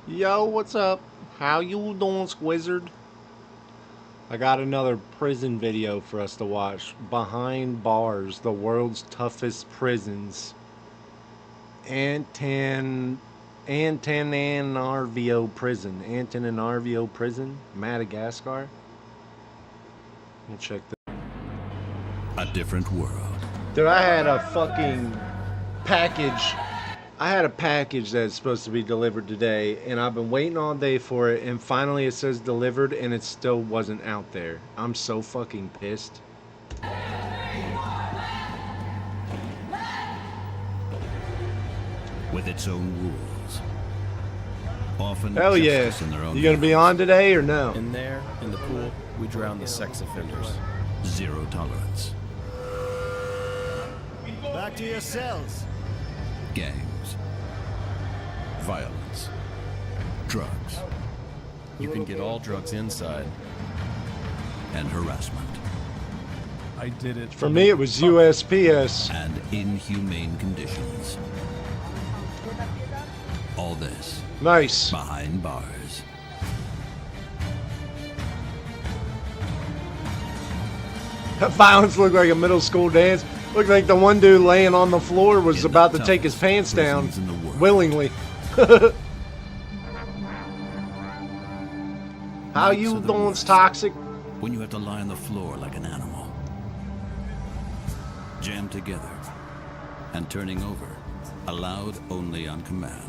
Yo, what's up? How you doing, Squizzard? I got another prison video for us to watch. Behind Bars, the world's toughest prisons. Antananarivo Prison. Antananarivo Prison, Madagascar. Let me check this. A different world. Dude, I had a fucking package. I had a package that's supposed to be delivered today, and I've been waiting all day for it, and finally it says delivered, and it still wasn't out there. I'm so fucking pissed. With its own rules. Often Hell yeah. justice in their own You gonna be on today or no? In there, in the pool, we drown the sex offenders. Zero tolerance. Back to your cells. Gangs. Violence. Drugs. You can get all drugs inside. And harassment. I did it. For me, it was USPS. And inhumane conditions. All this Nice. behind bars. That violence looked like a middle school dance. Looked like the one dude laying on the floor was In about the to take his pants toughest down prisons in the world. willingly. How Nights you are the doing, worst. toxic? When you have to lie on the floor like an animal. Jammed together. And turning over. Allowed only on command.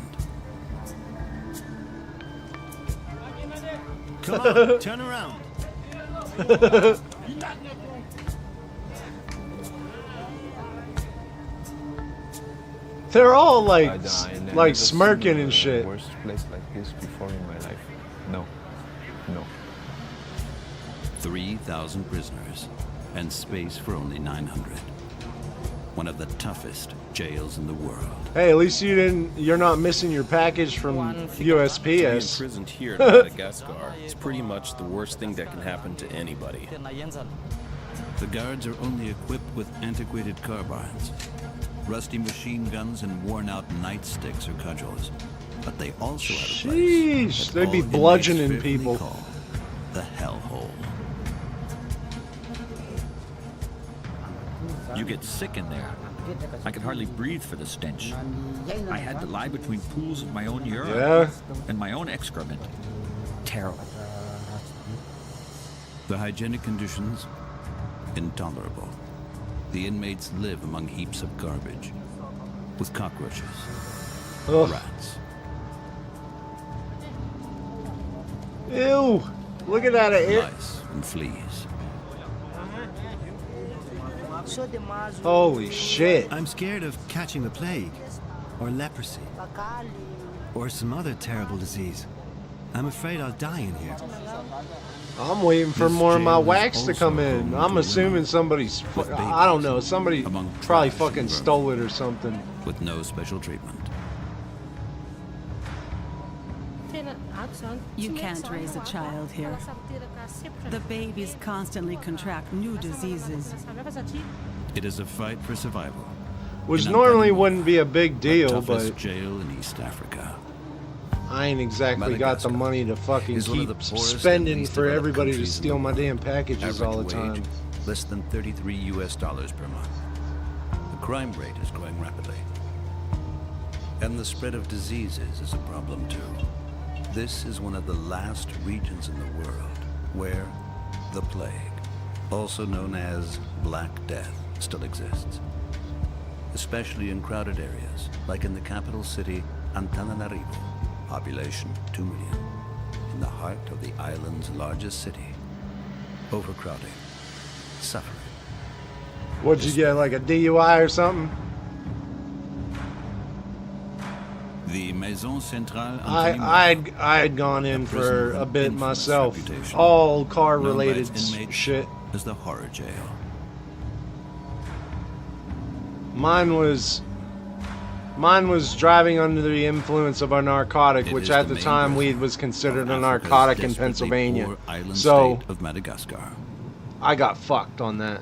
Come on, turn around. They're all like, I never like seen smirking a and shit. Worst place like this before in my life. No, no. 3,000 prisoners. And space for only 900. One of the toughest jails in the world. Hey, at least you're not missing your package from Being USPS. imprisoned here in Madagascar is pretty much the worst thing that can happen to anybody. The guards are only equipped with antiquated carbines, rusty machine guns, and worn-out nightsticks or cudgels. But they also have a place Sheesh, that they'd all be inmates bludgeoning fearfully people. call the hellhole. You get sick in there. I could hardly breathe for the stench. I had to lie between pools of my own urine Yeah. and my own excrement. Terrible. The hygienic conditions, intolerable. The inmates live among heaps of garbage, with cockroaches, Ugh. rats. Ew. Look at that. Lice and fleas. Holy shit. I'm scared of catching the plague, or leprosy, or some other terrible disease. I'm afraid I'll die in here. I'm waiting for This more of my jail is wax to also come in. home I'm to assuming women somebody's. with I don't know. babies, Somebody among probably trash fucking and stole it or something. with no special treatment. You can't raise a child here. The babies constantly contract new diseases. It is a fight for survival. Which In normally Antananarivo, wouldn't be a big the deal, toughest but jail in East Africa. I ain't exactly got the Madagascar money to fucking is one of keep the poorest and spending least for developed everybody to countries in steal the my world. damn packages all the Average time. wage, less than $33 per month. The crime rate is growing rapidly. And the spread of diseases is a problem too. This is one of the last regions in the world where the plague, also known as Black Death, still exists. Especially in crowded areas, like in the capital city, Antananarivo, population 2 million, in the heart of the island's largest city. Overcrowding, suffering. What'd you get, like a DUI or something? The Maison Centrale I had gone in prison for with a an bit infamous myself. reputation, All car known by related its inmates shit. as the horror jail. Mine was driving under the influence of a narcotic, It which is at the the main time prison weed was considered a of Africa's narcotic in desperately Pennsylvania. poor island So state of Madagascar. I got fucked on that.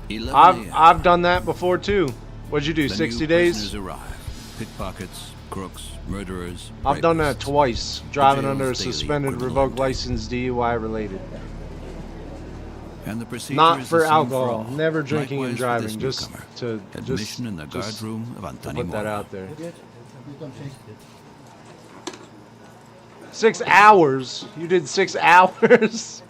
11 a.m. I've done that before too. What'd you do? The 60 new days? prisoners arrive. Pickpockets, crooks, murderers. I've done that rapists. twice. Driving jail's under a daily suspended, criminal revoked intake. license, DUI related. And the procedure Not is for the same alcohol. all. Never drinking and Likewise for this driving. Just newcomer. to Admission in the guard just room of to Antani put that Mora. out there. 6 hours. You did 6 hours.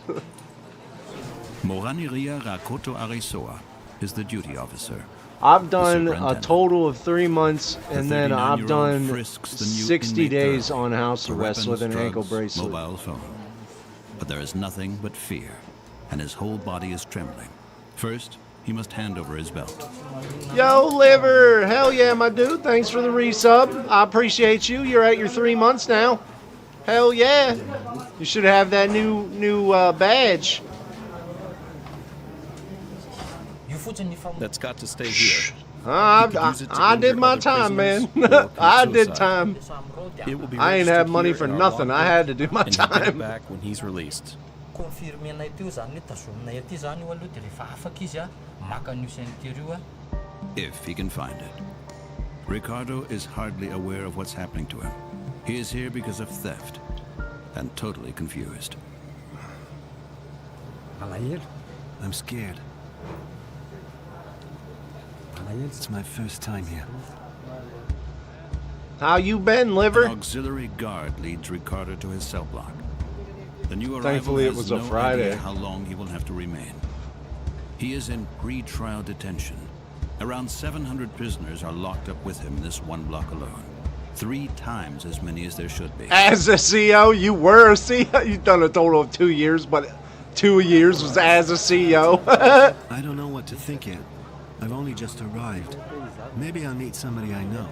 Moraniria Rakoto Arisoa is the duty officer. I've done a superintendent. total of 3 months, The and then I've 39-year-old done frisks the new 60 inmate days thoroughly on house for arrest with an weapons, ankle drugs, bracelet. mobile phone. But there is nothing but fear, and his whole body is trembling. First, he must hand over his belt. Yo, Liver! Hell yeah, my dude. Thanks for the resub. I appreciate you. You're at your 3 months now. Hell yeah. You should have that new badge. That's got to stay here. I did my time, man. I did time. It will be I ain't registered have money here for in our nothing. I logbook, had to do my and you get it time. back when he's released. Confirmenay teo zany tazominay aty zany aloha dia rehefa afaka izy a maka an'io ceinture io a. If he can find it. Ricardo is hardly aware of what's happening to him. He is here because of theft and totally confused. I'm scared. It's my first time here. How you been, An Liver? auxiliary guard leads Ricardo to his cell block. The new arrival Thankfully, it has was a no Friday. idea how long he will have to remain. He is in pre-trial detention. Around 700 prisoners are locked up with him in this one block alone. 3 times as many as there should be. As a CEO, you were a CEO. You've done a total of 2 years, but 2 years was as a CEO. I don't know what to think yet. I've only just arrived. Maybe I'll meet somebody I know.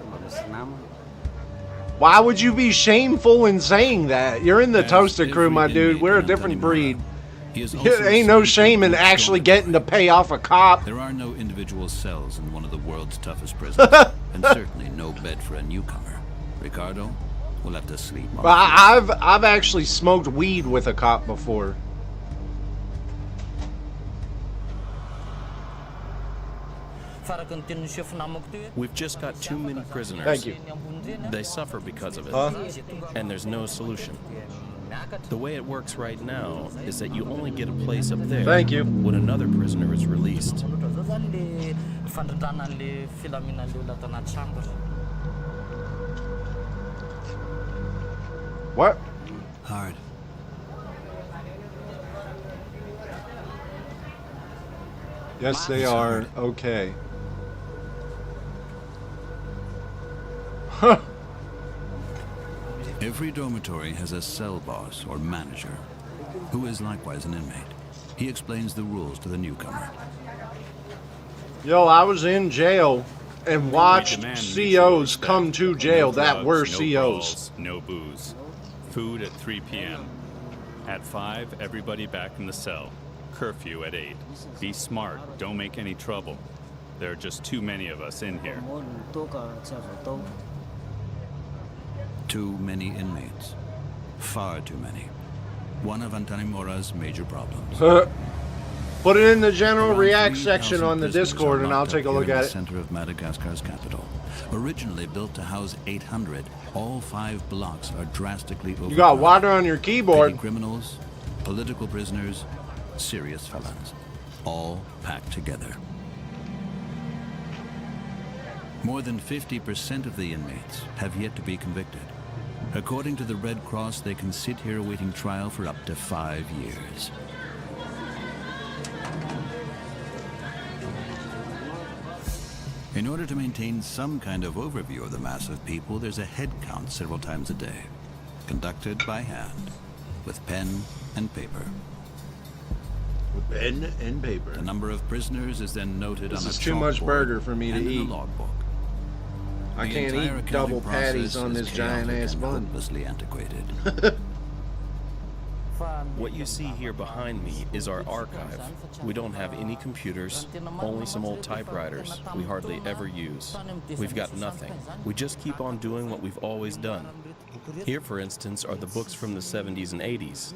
Why would you be shameful in saying that? You're in the As Toasted crew, my every dude. inmate We're a in different Antani breed. Mora, he is There also ain't no assigned to shame in a actually dormitory. getting to pay off a cop. There are no individual cells in one of the world's toughest prisons, and certainly no bed for a newcomer. Ricardo will have to sleep on the floor. I've actually smoked weed with a cop before. Faraka ny tenin'iseo finamako teo We've just got too many prisoners. Thank you. They suffer because of it. Huh? And there's no solution. The way it works right now is that you only get a place up there Thank you. when another prisoner is released. loatra zao zany le fandrindrana an'le filaminan'le olona ato anaty sambo. What? Hard. Yes, they are. Okay. Huh. Every dormitory has a cell boss or manager, who is likewise an inmate. He explains the rules to the newcomer. Yo, I was in jail and watched demand COs respect. come to jail No that drugs, were no COs. brawls, no booze. Food at 3 p.m. At 5, everybody back in the cell. Curfew at 8. Be smart. Don't make any trouble. There are just too many of us in here. Too many inmates. Far too many. One of Antani Mora's major problems. Put it in the general Around react 3,000 section on the prisoners Discord are and I'll locked take a up look here in at the it. center of Madagascar's capital. Originally built to house 800, all 5 blocks are drastically overcrowded. You got water on your Petty keyboard. criminals, political prisoners, serious felons, all packed together. More than 50% of the inmates have yet to be convicted. According to the Red Cross, they can sit here awaiting trial for up to 5 years. In order to maintain some kind of overview of the mass of people, there's a head count several times a day, conducted by hand, with pen and paper. Pen and paper. The number of prisoners is then noted This on a is too much chalkboard burger for me to and in eat. a logbook. I The can't entire eat accounting double patties process on is this giant chaotic ass and bun. hopelessly antiquated. What you see here behind me is our archive. We don't have any computers, only some old typewriters we hardly ever use. We've got nothing. We just keep on doing what we've always done. Here, for instance, are the books from the 70s and 80s.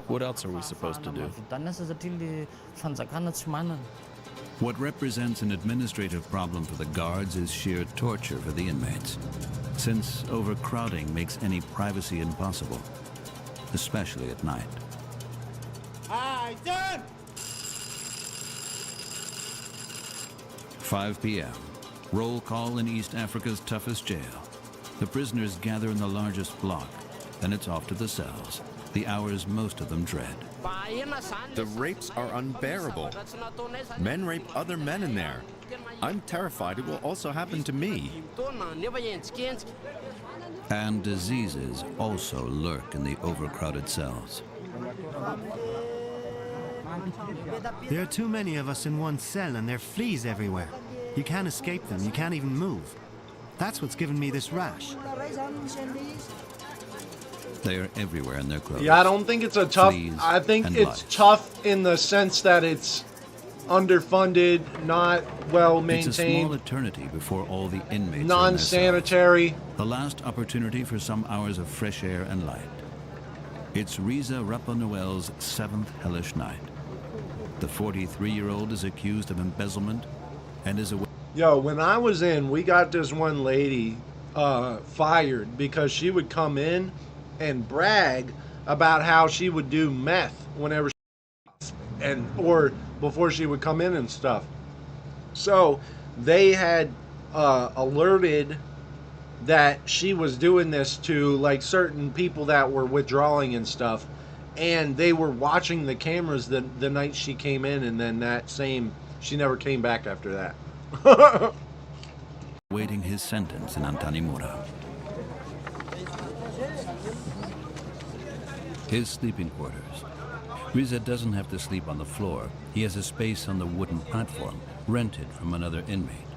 What else are we supposed to do? What represents an administrative problem for the guards is sheer torture for the inmates, since overcrowding makes any privacy impossible, especially at night. 5 p.m. Roll call in East Africa's toughest jail. The prisoners gather in the largest block, then it's off to the cells, the hours most of them dread. The rapes are unbearable. Men rape other men in there. I'm terrified it will also happen to me. And diseases also lurk in the overcrowded cells. There are too many of us in one cell and there are fleas everywhere. You can't escape them, you can't even move. That's what's given me this rash. They are everywhere in their clothes. Yeah, I don't think it's a tough. Fleas I think and it's lice. tough in the sense that it's underfunded, not well It's a small maintained, eternity before all the inmates are in their cells. non-sanitary. The last opportunity for some hours of fresh air and light. It's Riza Rapa-Noel's 7th hellish night. The 43-year-old is accused of embezzlement and is away. Yo, when I was in, we got this one lady fired because she would come in and brag about how she would do meth whenever she, or before she would come in and stuff. So they had alerted that she was doing this to like certain people that were withdrawing and stuff, and they were watching the cameras the night she came in, and then she never came back after that. Awaiting his sentence in Antanimura. His sleeping quarters. Riza doesn't have to sleep on the floor. He has a space on the wooden platform, rented from another inmate,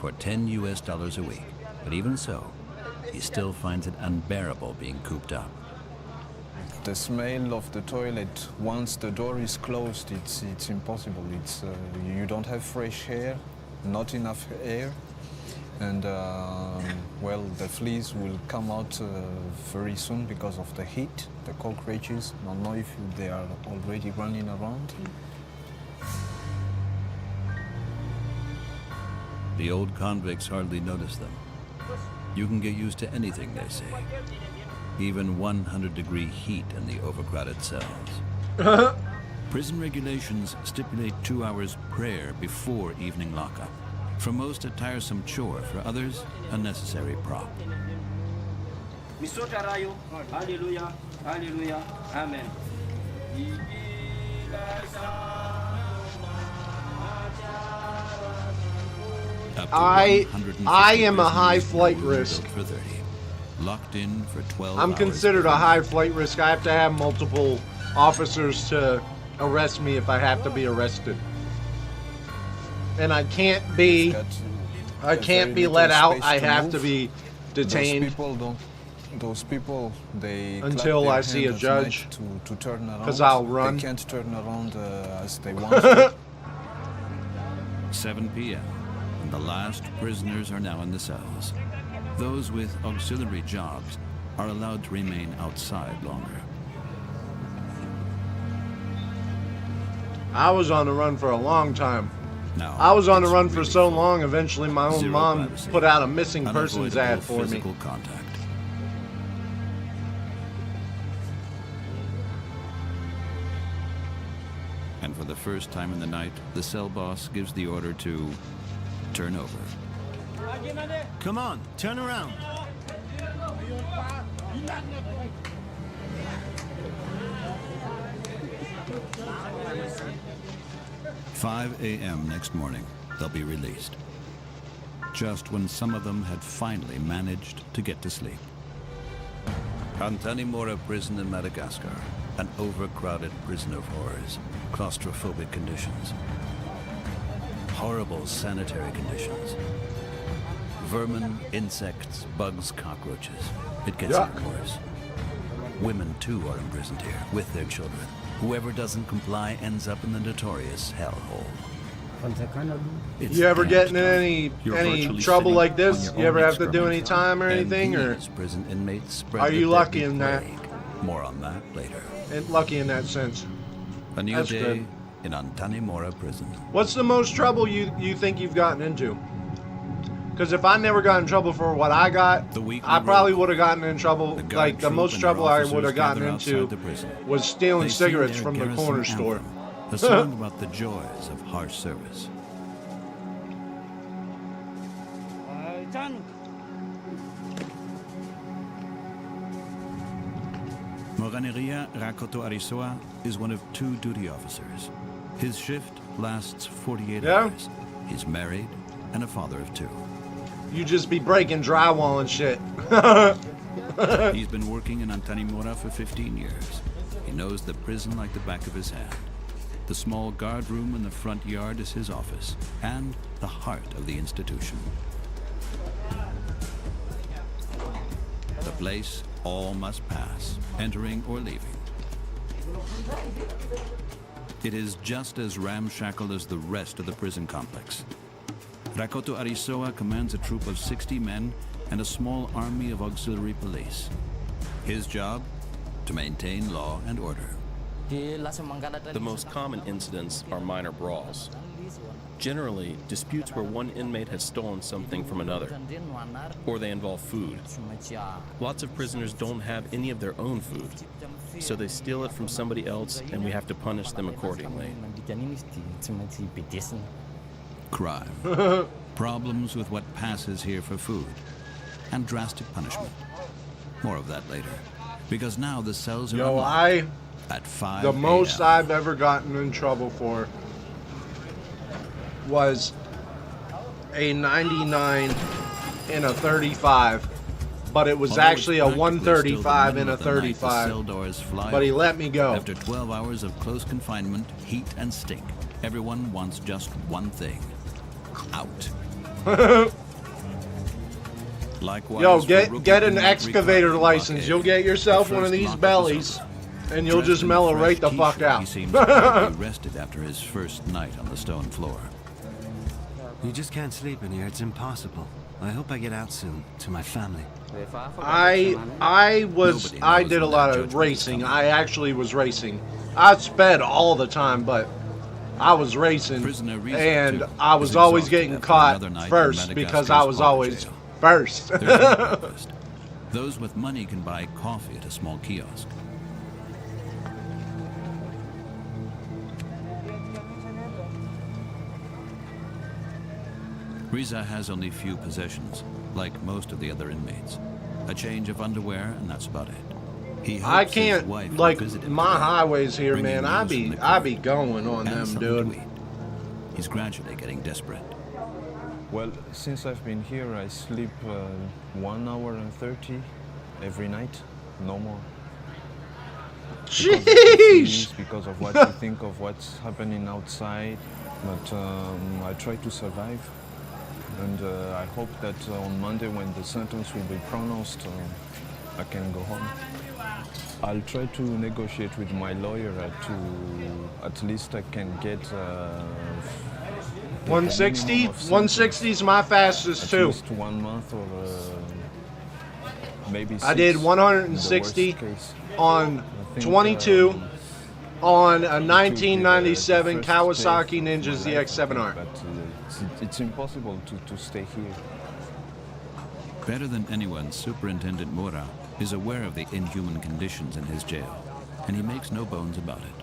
for $10 US a week. But even so, he still finds it unbearable being cooped up. The smell of the toilet, once the door is closed, it's impossible. You don't have fresh air, not enough air, and well, the fleas will come out very soon because of the heat. The cockroaches, I don't know if they are already running around. The old convicts hardly notice them. You can get used to anything, they say. Even 100-degree heat in the overcrowded cells. Prison regulations stipulate 2 hours prayer before evening lockup. For most, a tiresome chore. For others, a necessary prop. Hallelujah, hallelujah, amen. Up to I 150 am a high prisoners flight built risk. For 30. Locked in for 12 I'm hours considered per a high night. flight risk. I have to have multiple officers to arrest me if I have to be arrested. And I can't be let out. I have to be detained Those people, they clap until their I see a hand at night judge. to turn around. 'Cause I'll run. They can't turn around as they want to. 7 p.m. and the last prisoners are now in the cells. Those with auxiliary jobs are allowed to remain outside longer. I was on the run for a long time. Now, I was on the it's run for really so fun. long, eventually my own Zero mom privacy. put out a missing persons Unavoidable ad for me. physical contact. And for the first time in the night, the cell boss gives the order to turn over. Come on, turn around. 5 a.m. next morning, they'll be released. Just when some of them had finally managed to get to sleep. Antanimura prison in Madagascar, an overcrowded prison of horrors, claustrophobic conditions, horrible sanitary conditions, vermin, insects, bugs, cockroaches. It gets even worse. Women too are imprisoned here with their children. Whoever doesn't comply ends up in the notorious hellhole. It's You ever get damn in stuff. You're any virtually trouble sitting like on this? your You own ever have to do any excrement. time or anything, And or these prison inmates spread are the you lucky deadly in that? plague. More on that later. lucky in that sense? A new That's day, good. in Antanimora prison. What's the most trouble you think you've gotten into? Because if I never got in trouble for what I got, I probably would have gotten in trouble. Like, the most trouble I would have gotten into was stealing cigarettes from the corner store. A song about the joys of harsh service. Moraneria Rakoto Arisoa is one of 2 duty officers. His shift lasts 48 hours. He's married and a father of 2. You just be breaking drywall and shit. He's been working in Antanimora for 15 years. He knows the prison like the back of his hand. The small guard room in the front yard is his office, and the heart of the institution. The place all must pass, entering or leaving. It is just as ramshackle as the rest of the prison complex. Rakoto Arisoa commands a troop of 60 men and a small army of auxiliary police. His job? To maintain law and order. The most common incidents are minor brawls. Generally, disputes where one inmate has stolen something from another, or they involve food. Lots of prisoners don't have any of their own food, so they steal it from somebody else, and we have to punish them accordingly. Crime. Problems with what passes here for food. And drastic punishment. More of that later. Because now the cells are unlocked at 5 The most a.m. I've ever gotten in trouble for was a 99 and a 35. But it was actually a 135 and a 35. But he let me go. After 12 hours of close confinement, heat and stink, everyone wants just one thing. Out. Likewise, yo, get an excavator license. You'll get yourself one of these bellies, and you'll just mellow right the fuck out. He seems to be rested after his first night on the stone floor. You just can't sleep in here. It's impossible. I hope I get out soon to my family. I did a lot of racing. I actually was racing. I sped all the time, but I was racing, and I was always getting caught first because I was always first. Those with money can buy coffee at a small kiosk. Riza has only few possessions, like most of the other inmates. A change of underwear, and that's about it. I can't, like, my highways here, man, I be going on them, dude. He's gradually getting desperate. Well, since I've been here, I sleep 1 hour and 30 every night, no more. Jeez! Because of what you think of what's happening outside, but I try to survive. And I hope that on Monday, when the sentence will be pronounced, I can go home. I'll try to negotiate with my lawyer to at least I can get 160. 160 is my fastest too. At least 1 month or maybe 6. I did 160 on 22 on a 1997 Kawasaki Ninja ZX-7R. But it's impossible to stay here. Better than anyone, Superintendent Mura is aware of the inhuman conditions in his jail, and he makes no bones about it.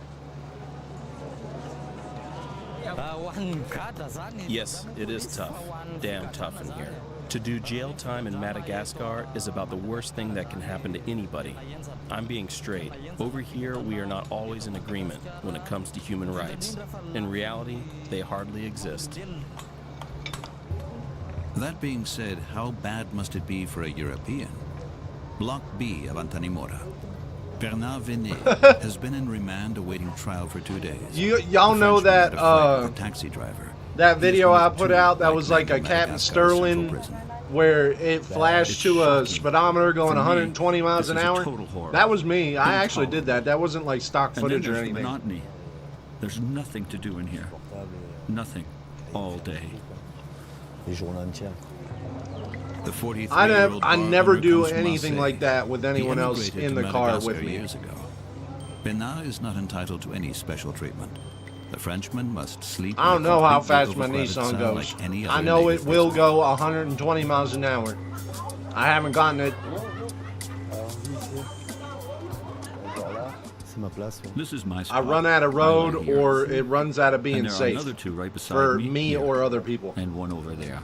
Yes, it is tough. Damn tough in here. To do jail time in Madagascar is about the worst thing that can happen to anybody. I'm being straight. Over here, we are not always in agreement when it comes to human rights. In reality, they hardly exist. That being said, how bad must it be for a European? Block B of Antanimora. Bernard Venet has been in remand awaiting trial for 2 days. Y'all know that taxi driver. That video I put out that was like a Captain Sterling where it flashed to a speedometer going 120 miles an hour. That was me. I actually did that. That wasn't like stock footage or anything. Monotony. There's nothing to do in here. Nothing. All day. The 43-year-old I never do anything like that with anyone else in the car with me. Years ago. Bernard is not entitled to any special treatment. The Frenchman must sleep. I don't know how fast my completely Nissan overcrowded goes. cell like any I other know native it will prisoner. go 120 miles an hour. I haven't gotten it. This is my I spot. run out of I lie road here. or it runs out of being And there are safe another two right beside for me, me here. or other people. And one over there.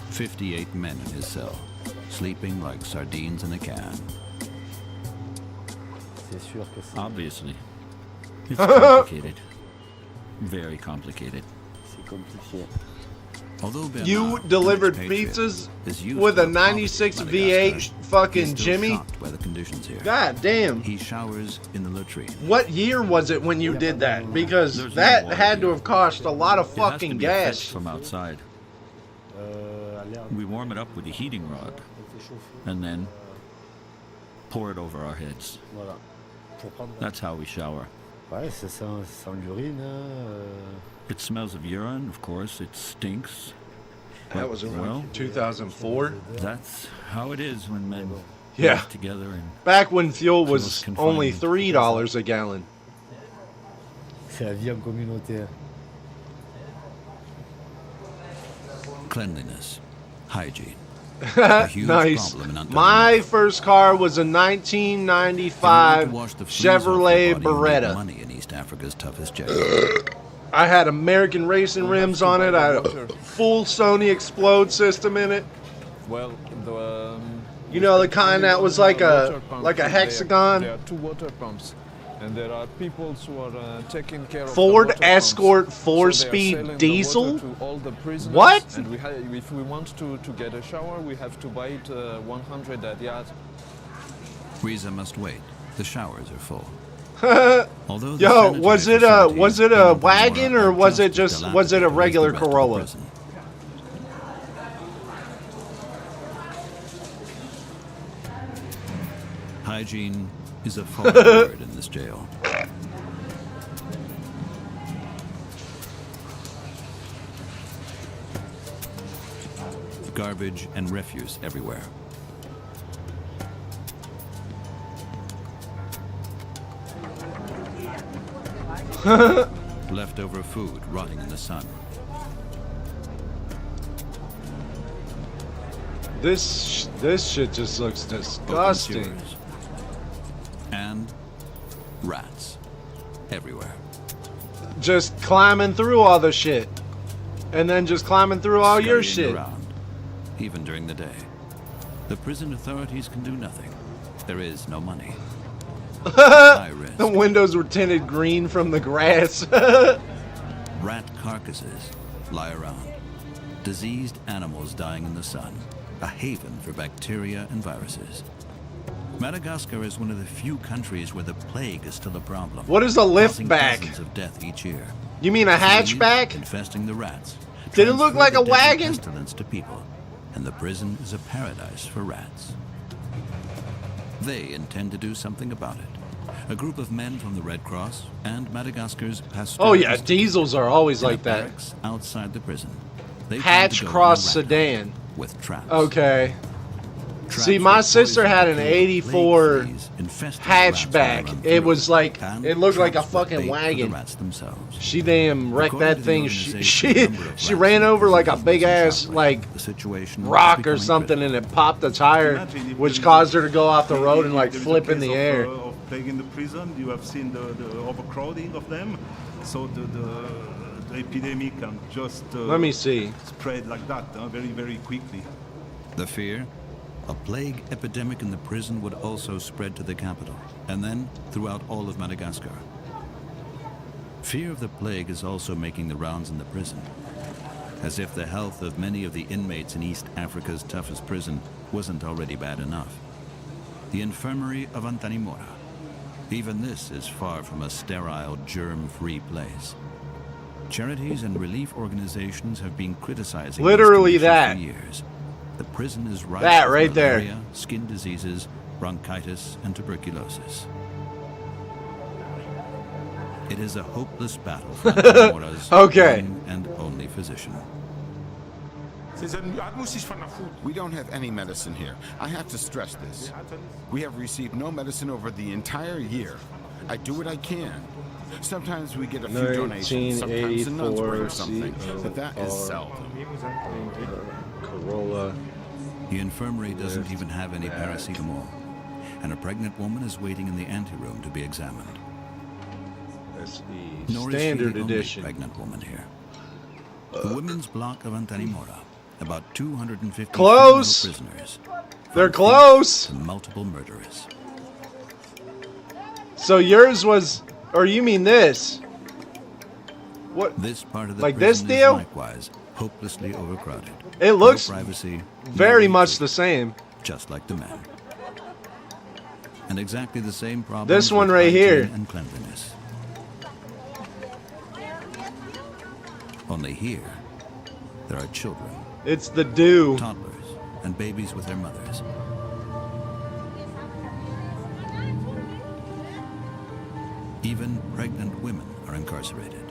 58 men in his cell, sleeping like sardines in a can. Obviously. It's complicated. Very complicated. Although Bernard, You an delivered expatriate, pizzas is used with to a the poverty 96 of V8 Madagascar, fucking he's still Jimmy? shocked by the conditions here. God damn. He showers in the latrine. What year was it when you did that? Because There's no that water had to here. have cost a lot of It has to fucking be fetched gas. from outside. We warm it up with a heating rod and then pour it over our heads. That's how we shower. It smells of urine, of course. It stinks. That was Well, around 2004. That's how it is when men Yeah. live together. And Back when fuel was Close only confinement. $3 a gallon. Cleanliness, hygiene. A huge Nice. problem in Antananarivo. My first car was a If you 1995 want to wash the fleas off your Chevrolet body, you need Beretta. money in East Africa's toughest jail. I had American racing rims on it. I had a full Sony Explode system in it. Well, You know, the kind that was like a hexagon. There are two water pumps, and there are people who are taking care of Ford the water Escort pumps. 4-speed So they are selling the diesel? water to all the prisoners, What? And if we want to get a shower, we have to buy it 100 at yard. Riza must wait. The showers are full. Although the Yo, sanitary was it a facilities wagon in or was it just just was it a dilapidated as the regular rest of the Corolla? prison. Hygiene is a foreign word in this jail. Garbage and refuse everywhere. Leftover food rotting in the sun. This shit just looks Open disgusting. sewers. And rats everywhere. Just climbing through all the shit. And then just climbing through all your Scurrying shit. around, even during the day. The prison authorities can do nothing. There is no money. High risk. The windows were tinted green from the grass. Rat carcasses lie around. Diseased animals dying in the sun. A haven for bacteria and viruses. Madagascar is one of the few countries where the plague is still a problem. What is a causing liftback? dozens of death each year. You mean a Fleas hatchback? infesting the rats. Did it look transfer like the a deadly wagon? pestilence to people, and the prison is a paradise for rats. They intend to do something about it. A group of men from the Red Cross and Madagascar's Pasteur Oh yeah, Institute diesels are always in a like that. barracks outside the prison. They plan to Hatch go on cross a rat sedan. hunt with traps. Okay. Traps See, my with sister poison had to an kill 84 plague fleas infesting rats when they hatchback. run It through, was like, and it looked like a traps with fucking bait for the wagon. rats themselves. She damn wrecked According that to the thing. organization, She the number of she rats ran in the over like a prison big wasn't ass outbreak. like The situation was rock or becoming something, critical. and it popped the tire, which caused her to go off the road and like flip in the air. Of plague in the prison, you have seen the overcrowding of them, so the epidemic can just Let me see. spread like that very, very quickly. The fear? A plague epidemic in the prison would also spread to the capital, and then throughout all of Madagascar. Fear of the plague is also making the rounds in the prison, as if the health of many of the inmates in East Africa's toughest prison wasn't already bad enough. The infirmary of Antananarivo. Even this is far from a sterile, germ-free place. Charities and relief organizations have been criticizing these Literally conditions that. for years. The prison is rife That with right there. malaria, skin diseases, bronchitis, and tuberculosis. It is a hopeless battle for Antananarivo's Okay. one and only physician. We don't have any medicine here. I have to stress this. We have received no medicine over the entire year. I do what I can. Sometimes we get a few donations, sometimes the nuns bring something, but that is COR. seldom. Corolla. The infirmary doesn't even have any paracetamol, and a pregnant woman is waiting in the anteroom to be examined. That's Nor the is she standard the only edition. pregnant woman here. The women's block of Antanimora, about 250 Close. female prisoners. They're from close. thieves to multiple murderers. So yours was, or you mean this? What? This part of the Like this prison deal? is likewise hopelessly overcrowded. It looks no privacy, very no much retreat, the same. just like the men. And exactly the same problem. This one right here. And cleanliness. Only here, there are children, It's the dew. toddlers, and babies with their mothers. Even pregnant women are incarcerated.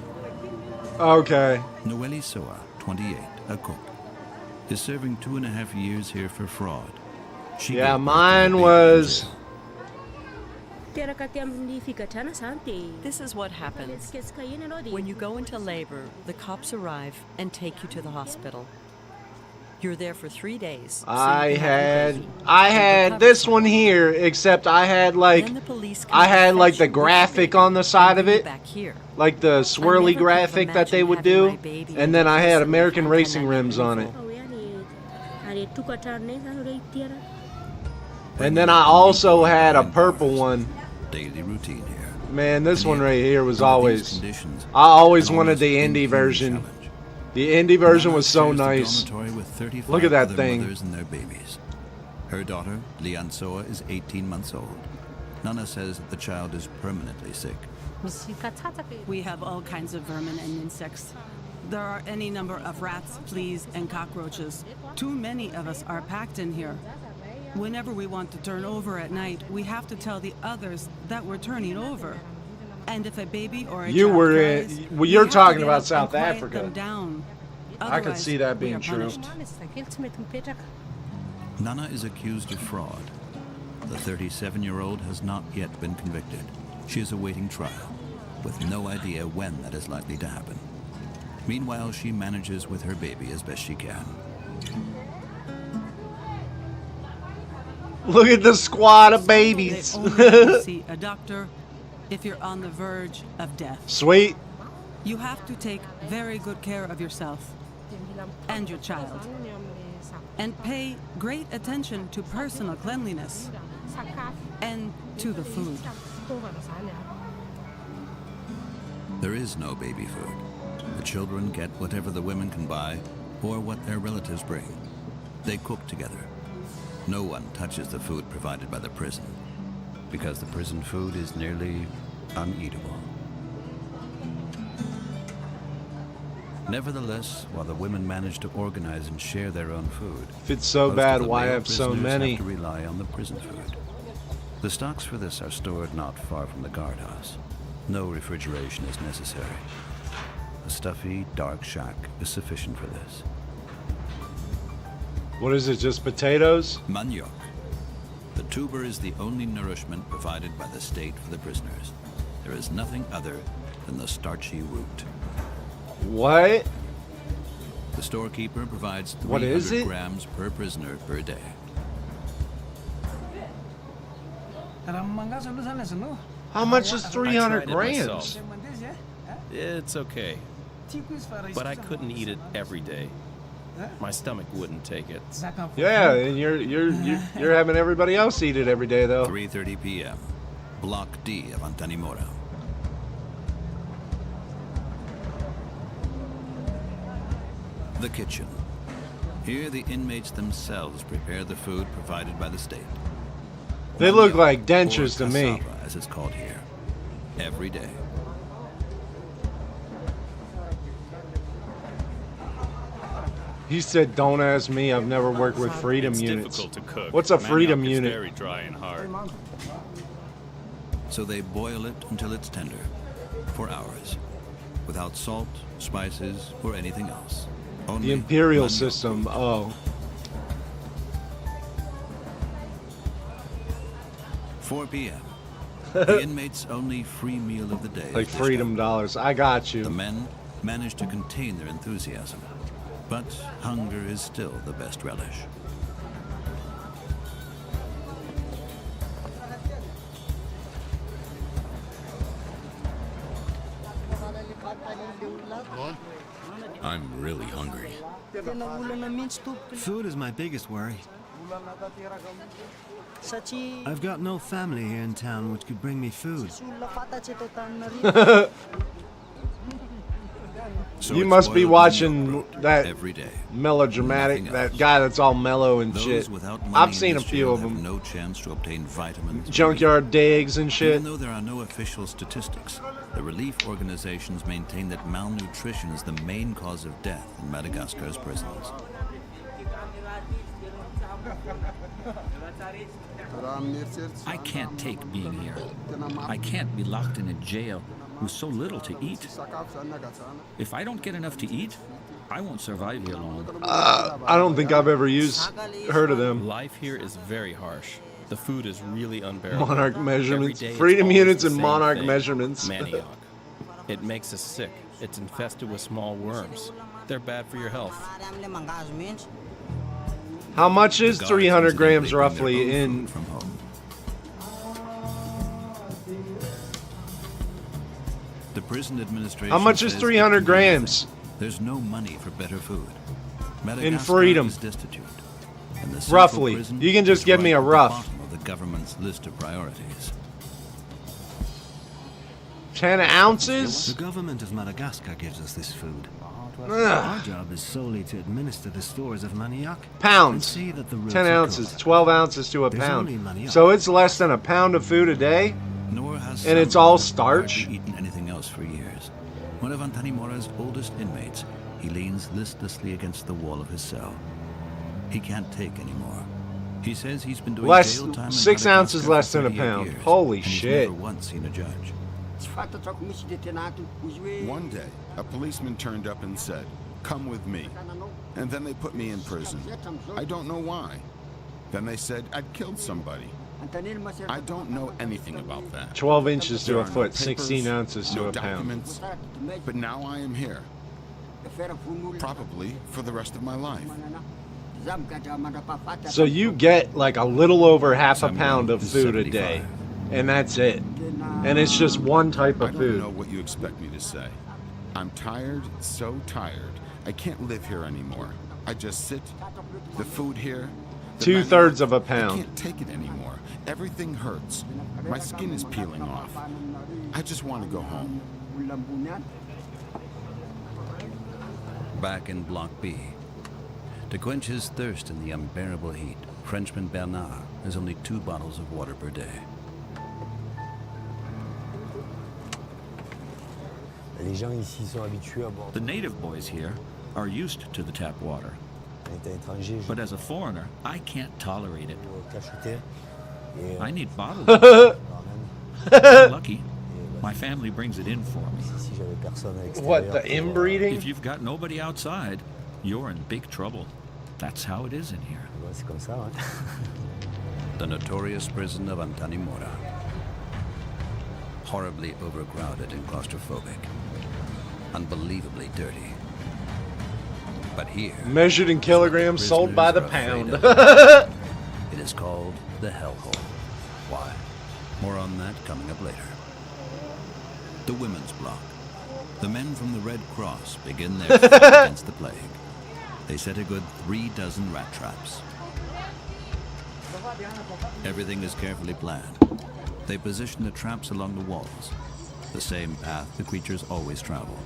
Okay. Noeli Soa, 28, a cook, is serving 2.5 years here for fraud. She Yeah, gave birth to mine a baby was. in jail. This is what happens. When you go into labor, the cops arrive and take you to the hospital. You're there for 3 days. so you I can have your baby. I And had recover this from one it. here, except I had like Then the police come I to had like fetch the you with your graphic baby on the side of and bring you it, back here. like the swirly graphic that they would do, and then I had American racing rims on it. And then I also had a purple one. Daily routine here. Man, this And one yet, right here was under these always. conditions, I always an wanted the almost indie inhuman version. challenge. The indie version Nana was so shares the nice. dormitory with 35 Look at that other thing. mothers and their babies. Her daughter, Lian Soa, is 18 months old. Nana says that the child is permanently sick. We have all kinds of vermin and insects. There are any number of rats, fleas, and cockroaches. Too many of us are packed in here. Whenever we want to turn over at night, we have to tell the others that we're turning over. And if a baby or a You child were cries, in. we Well, you're have to talking get about up and South quiet Africa. them down. I could Otherwise, see that we being are true. punished. Nana is accused of fraud. The 37-year-old has not yet been convicted. She is awaiting trial, with no idea when that is likely to happen. Meanwhile, she manages with her baby as best she can. Look at the squad of They babies. only let you see a doctor if you're on the verge of death. Sweet. You have to take very good care of yourself and your child, and pay great attention to personal cleanliness and to the food. There is no baby food. The children get whatever the women can buy or what their relatives bring. They cook together. No one touches the food provided by the prison because the prison food is nearly uneatable. Nevertheless, while the women manage to organize and share their own food, If it's so most of bad, the why male have so prisoners many? have to rely on the prison food. The stocks for this are stored not far from the guardhouse. No refrigeration is necessary. A stuffy, dark shack is sufficient for this. What is it? Just potatoes? Manioc. The tuber is the only nourishment provided by the state for the prisoners. There is nothing other than the starchy root. What? The storekeeper provides What is 300 it? grams per prisoner per day. How much is I 300 tried it grams? myself. It's okay. But I couldn't eat it every day. My stomach wouldn't take it. Yeah, and you're having everybody else eat it every day though. 3:30 p.m. Block D of Antanimora. The kitchen. Here the inmates themselves prepare the food provided by the state. They look Manioc, like or dentures to me. cassava, as it's called here. Every day. He said, "Don't ask me. I've never worked with freedom It's units." difficult to cook. What's a Manioc freedom is unit? very dry and hard. So they boil it until it's tender, for hours, without salt, spices, or anything else. Only The imperial manioc. system. Oh, 4 p.m. The inmates' only free meal of the day. Like freedom dollars. I got you. The men manage to contain their enthusiasm, but hunger is still the best relish. I'm really hungry. Food is my biggest worry. I've got no family here in town which could bring me food. So You it's must be boiled watching milk that every day. melodramatic, Nothing that else. guy that's all mellow and Those shit. without money I've in seen a this few jail of have them. no chance to obtain vitamins. Junkyard digs and shit. Even though there are no official statistics, the relief organizations maintain that malnutrition is the main cause of death in Madagascar's prisons. I can't take being here. I can't be locked in a jail with so little to eat. If I don't get enough to eat, I won't survive here long. I don't think I've ever heard of them. Life here is very harsh. The food is really unbearable. Monarch measurements. Every day it's Freedom always units the and same monarch thing. measurements. Manioc. It makes us sick. It's infested with small worms. They're bad for your health. How much is The guards 300 incidentally grams bring their roughly own in? food from home. The prison administration How much is says 300 it can do grams? nothing. There's no money for better food. In Madagascar freedom. is destitute, and the central Roughly. prison You can just is give me right a at the rough. bottom of the government's list of priorities. 10 ounces? The government of Madagascar gives us this food. Ugh. Our job is solely to administer the stores of manioc. Pounds. And see that the roots 10 are ounces. cooked. 12 ounces to a There's only pound. manioc. So it's less than a pound of food a day? Nor has And it's Samuel all hardly starch? eaten anything else for years. One of Antanimora's oldest inmates, he leans listlessly against the wall of his cell. He can't take anymore. He says he's been doing Less, jail time in 6 Madagascar ounces for less than a 38 pound. years, Holy and he's shit. never once seen a judge. One day, a policeman turned up and said, "Come with me." And then they put me in prison. I don't know why. Then they said I'd killed somebody. I don't know anything about that. 12 inches to There a are no foot, 16 papers, ounces to no a pound. documents, but now I am here. Probably for the rest of my life. So you get like a little over half a Samuel pound of is food a 75. day. And that's it. And it's just one type I of don't know food. what you expect me to say. I'm tired, so tired. I can't live here anymore. I just sit. The food here. the 2/3 of a I pound. can't take it anymore. Everything hurts. My skin is peeling off. I just want to go home. Back in Block B. To quench his thirst in the unbearable heat, Frenchman Bernard has only 2 bottles of water per day. The native boys here are used to the tap water. But as a foreigner, I can't tolerate it. I need bottled water. I'm lucky. My family brings it in for me. What, the inbreeding? If you've got nobody outside, you're in big trouble. That's how it is in here. The notorious prison of Antanimora. Horribly overcrowded and claustrophobic. Unbelievably dirty. But here, Measured in kilograms, prisoners sold by the are afraid pound. of. It is called the hellhole. Why? More on that coming up later. The women's block. The men from the Red Cross begin their fight against the plague. They set a good 3 dozen rat traps. Everything is carefully planned. They position the traps along the walls, the same path the creatures always travel.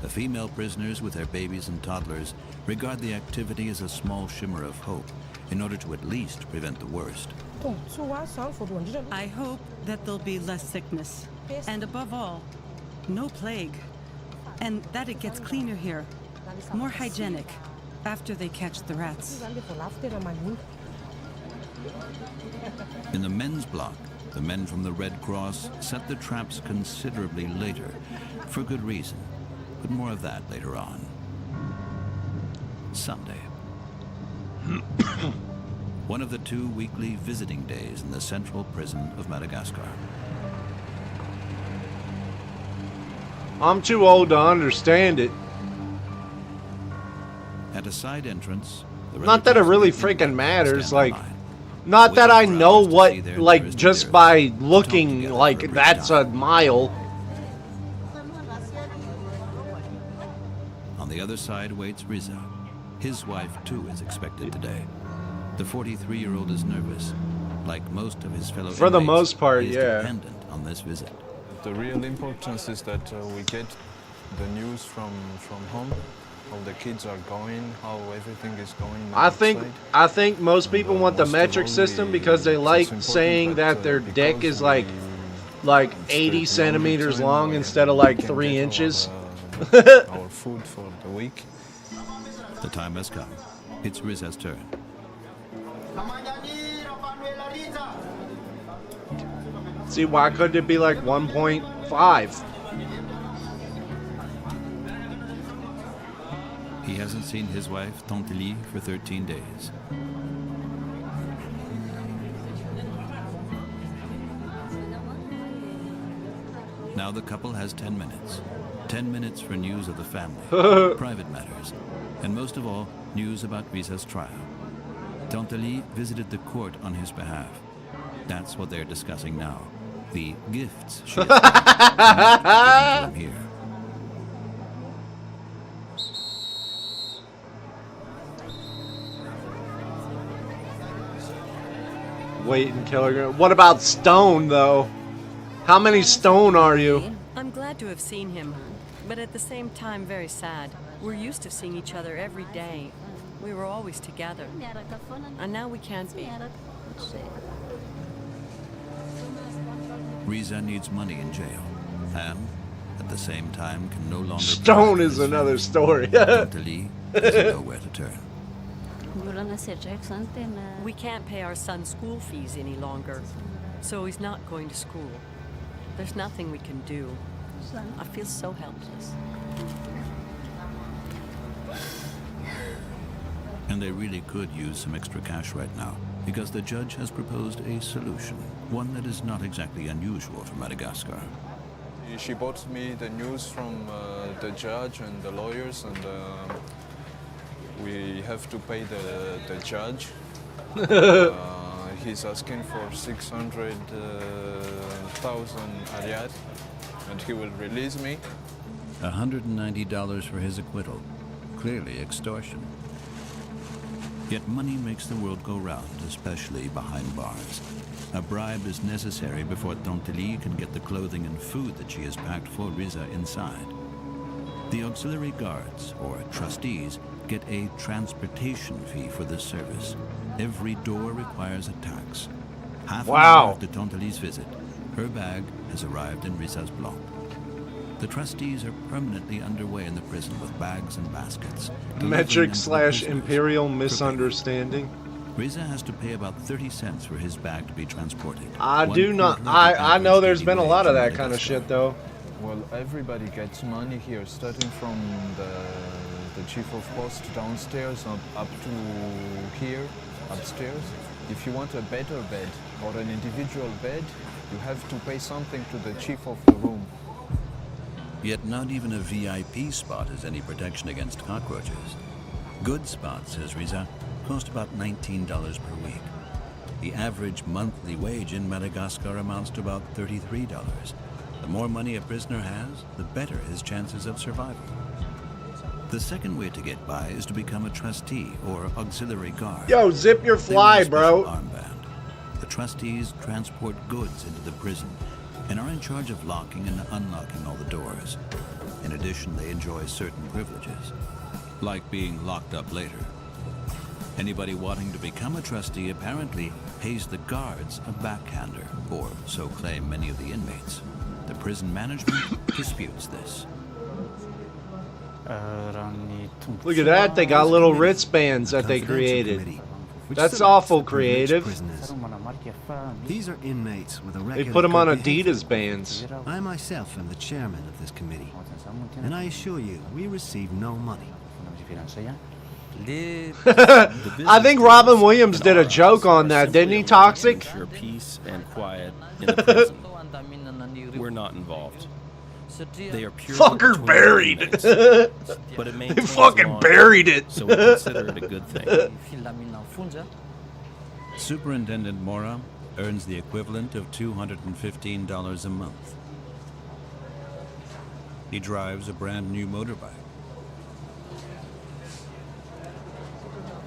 The female prisoners with their babies and toddlers regard the activity as a small shimmer of hope in order to at least prevent the worst. I hope that there'll be less sickness. And above all, no plague. And that it gets cleaner here. More hygienic. After they catch the rats. In the men's block, the men from the Red Cross set the traps considerably later, for good reason. But more of that later on. Sunday. one of the 2 weekly visiting days in the central prison of Madagascar. I'm too old to understand it. At a side entrance, not that it really freaking matters, like, not that I know what, like, just by looking, like, that's a mile. On the other side waits Riza. His wife, too, is expected today. The 43-year-old is nervous. Like most of his fellow For the inmates, most part, he is yeah. dependent on this visit. The real importance is that we get the news from home, how the kids are going, how everything is going. I think most people want the metric system because they like saying that their dick is like 80 centimeters long instead of like 3 inches. Our food for the week. The time has come. It's Riza's turn. See, why couldn't it be like 1.5? He hasn't seen his wife, Tante Lee, for 13 days. Now the couple has 10 minutes. 10 minutes for news of the family, private matters, and most of all, news about Riza's trial. Tante Lee visited the court on his behalf. That's what they're discussing now. The gifts she has given here. Wait and kill her. What about stone, though? How many stone are you? I'm glad to have seen him, but at the same time very sad. We're used to seeing each other every day. We were always together. And now we can't be. Riza needs money in jail, and at the same time can no longer... Stone is another story. Tante Lee doesn't know where to turn. We can't pay our son's school fees any longer, so he's not going to school. There's nothing we can do. I feel so helpless. And they really could use some extra cash right now, because the judge has proposed a solution, one that is not exactly unusual for Madagascar. She brought me the news from the judge and the lawyers, and we have to pay the judge. He's asking for 600,000 ariat, and he will release me. $190 for his acquittal. Clearly extortion. Yet money makes the world go round, especially behind bars. A bribe is necessary before Tante Lee can get the clothing and food that she has packed for Riza inside. The auxiliary guards, or trustees, get a transportation fee for this service. Every door requires a tax. Half an hour after Tante Lee's visit, her bag has arrived in Riza's block. The trustees are permanently underway in the prison with bags and baskets. Metric/imperial misunderstanding. Riza has to pay about 30 cents for his bag to be transported. I know there's been a lot of that kind of shit, though. Well, everybody gets money here, starting from the chief of post downstairs up to here, upstairs. If you want a better bed or an individual bed, you have to pay something to the chief of the room. Yet not even a VIP spot has any protection against cockroaches. Good spots, says Riza, cost about $19 per week. The average monthly wage in Madagascar amounts to about $33. The more money a prisoner has, the better his chances of survival. The second way to get by is to become a trustee or auxiliary guard. Yo, zip your fly, bro. Armband. The trustees transport goods into the prison and are in charge of locking and unlocking all the doors. In addition, they enjoy certain privileges, like being locked up later. Anybody wanting to become a trustee apparently pays the guards a backhander, or so claim many of the inmates. The prison management disputes this. Look at that, they got little wristbands that they created. That's awful creative. These are inmates with a record. They put them on of good behavior. Adidas bands. I myself am the chairman of this committee, and I assure you, we receive no money. I think Robin Williams did a joke on that, didn't he, Toxic? Ensure peace and quiet in the prison. We're not involved. They are purely Fucker between buried. inmates, but it They maintains fucking law, buried it. so we consider it a good thing. Superintendent Mora earns the equivalent of $215 a month. He drives a brand new motorbike.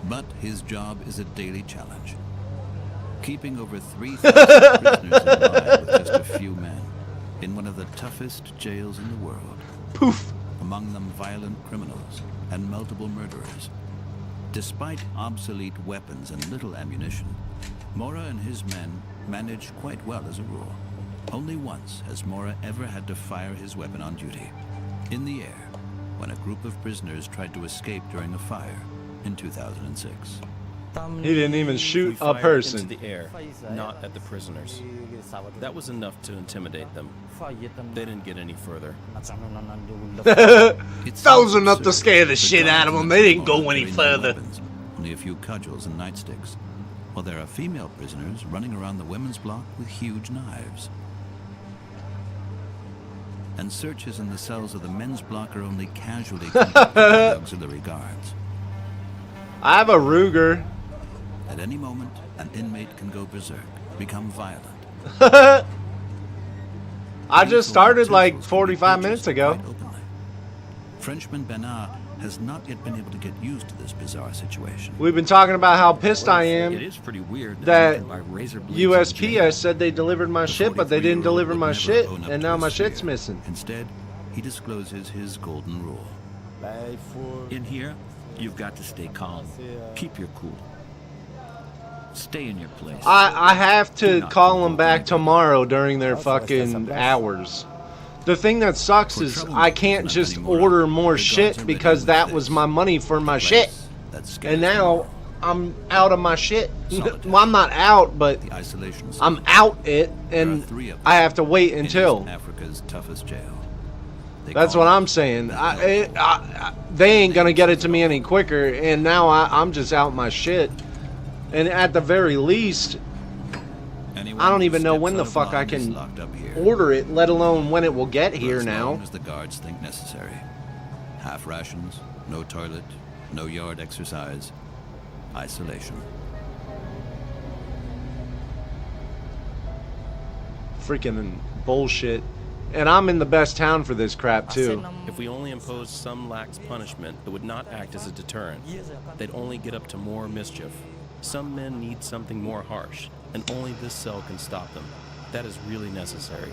But his job is a daily challenge. Keeping over 3,000 prisoners in line with just a few men in one of the toughest jails in the world. Poof! Among them violent criminals and multiple murderers. Despite obsolete weapons and little ammunition, Mora and his men manage quite well as a rule. Only once has Mora ever had to fire his weapon on duty. In the air, when a group of prisoners tried to escape during a fire in 2006. He didn't even shoot We a fired person. into the air, not at the prisoners. That was enough to intimidate them. They didn't get any further. That was enough to scare the shit out of them. They didn't go any further. Only a few cudgels and nightsticks. While there are female prisoners running around the women's block with huge knives. And searches in the cells of the men's block are only casually conducted by auxiliary guards. I have a Ruger. At any moment, an inmate can go berserk, become violent. I just started like 45 minutes ago. Frenchman Bernard has not yet been able to get used to this bizarre situation. We've been talking about how pissed I am It is pretty weird that by razor blades in jail. USPS said they delivered my shit, but they didn't deliver my shit, and now my shit's missing. Instead, he discloses his golden rule. In here, you've got to stay calm. Keep your cool. Stay in your place. I have to call them back tomorrow during their fucking hours. The thing that sucks is I can't just order more shit because that was my money for my shit. And now I'm out of my shit. Well, I'm not out, but I'm out it, and I have to wait until. Africa's toughest jail. That's what I'm saying. They ain't gonna get it to me any quicker, and now I'm just out my shit. And at the very least, I don't even know when the fuck I can order it, let alone when it will get here now. As the guards think necessary. Half rations, no toilet, no yard exercise, isolation. Freaking bullshit. And I'm in the best town for this crap too. If we only imposed some lax punishment, it would not act as a deterrent. They'd only get up to more mischief. Some men need something more harsh, and only this cell can stop them. That is really necessary.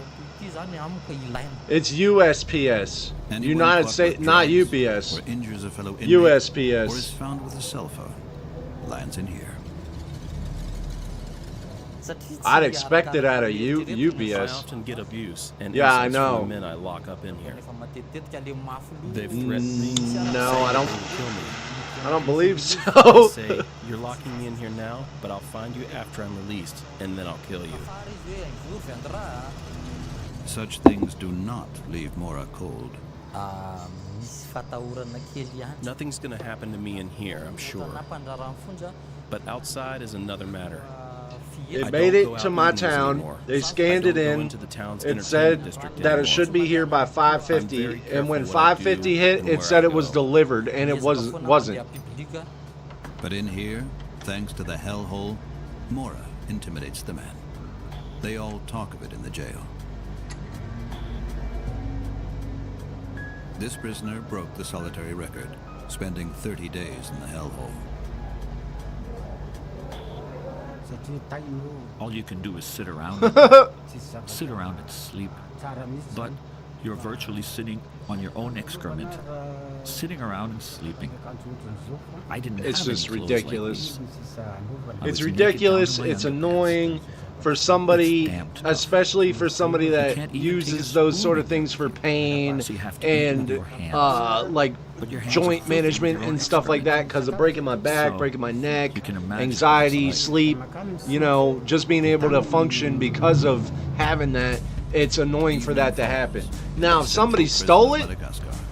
It's USPS. United States, not UPS. Or injures a fellow inmate, or is USPS. found with a cell phone, lands in here. I'd expect it out of I UPS. often get abuse and Yeah, I insults from know. the men I lock up in here. They've threatened me. No, I don't. They will kill me. I don't believe They so. say, you're locking me in here now, but I'll find you after I'm released, and then I'll kill you. Such things do not leave Mora cold. Nothing's gonna happen to me in here, I'm sure. But outside is another matter. I It don't made go it out to my evenings town. anymore. They scanned I it don't go in. into the town's It entertainment said district that it anymore. should be here by I'm 5:50, very and careful when what I do 5:50 hit, and it where said I it was go. delivered, and it wasn't. But in here, thanks to the hellhole, Mora intimidates the men. They all talk of it in the jail. This prisoner broke the solitary record, spending 30 days in the hellhole. All you can do is sit around and sleep. But you're virtually sitting on your own excrement, sitting around and sleeping. I didn't It's have any just clothes ridiculous. Like these. I It's was ridiculous. naked down to my It's underpants. annoying for somebody, especially for somebody that can't even take uses a those spoon sort of in things for pain So you have to eat with and your hands. like But your hands are joint filthy with management your own and stuff like that because of breaking my back, So, breaking my neck, you can imagine anxiety, what it's sleep. You know, just being able to function because of having that. It's annoying for that to happen. Now, if somebody stole it,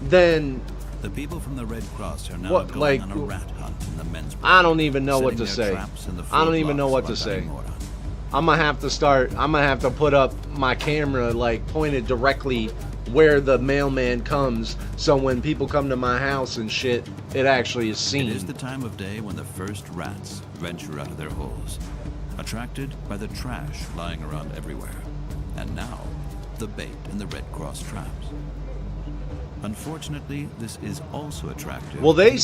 then The people from the Red Cross are now What, going like, on a rat hunt in the men's break, I don't even know what setting to their say. traps in the I don't four even know blocks what of to say. Antanimora. I'm gonna have to put up my camera like pointed directly where the mailman comes, so when people come to my house and shit, it actually is seen. It is the time of day when the first rats venture out of their holes, attracted by the trash lying around everywhere, and now the bait in the Red Cross traps. Unfortunately, this is also attractive. Well, they